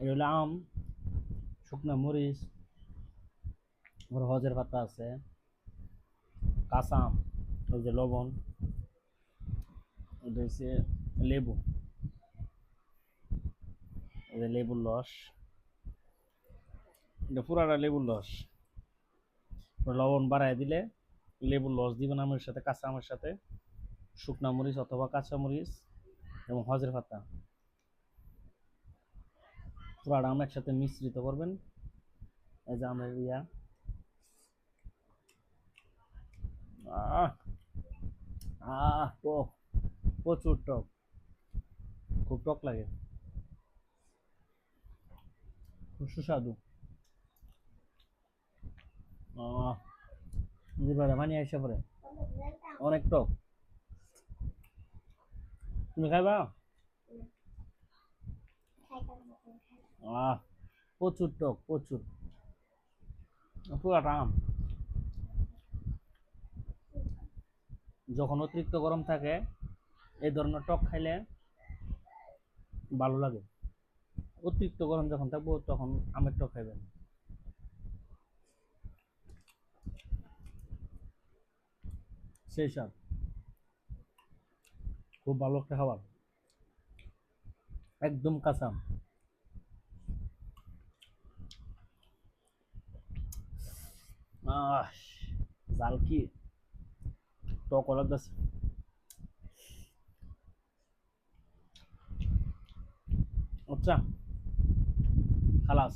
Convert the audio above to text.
এই হলো আম, শুকনা মরিচ, ওর হজের পাতা আছে, কাঁচা আম, ওই যে লবণ, এটা হচ্ছে লেবু, এই যে লেবুর রস, এটা পুরাটা লেবুর রস। লবণ বাড়ায় দিলে লেবুর রস দিবেন আমের সাথে, কাঁচা আমের সাথে, শুকনা মরিচ অথবা কাঁচা মরিচ এবং হজের পাতা, পুরাটা আম একসাথে মিশ্রিত করবেন। এই যে আমের ইয়া, আহ টক, প্রচুর টক, খুব টক লাগে, খুব সুস্বাদু। আহ জিহ্বায় পানি আইসা পড়ে, অনেক টক। তুমি খাইবা? আহ প্রচুর টক, প্রচুর, পুরাটা আম। যখন অতিরিক্ত গরম থাকে এই ধরনের টক খাইলে ভালো লাগে। অতিরিক্ত গরম যখন থাকবো তখন আমের টক খাইবেন, সেই স্বাদ, খুব ভালো একটা খাবার, একদম কাঁচা আম। আহ জাল কি টক লাগতেছে। আচ্ছা, খালাস।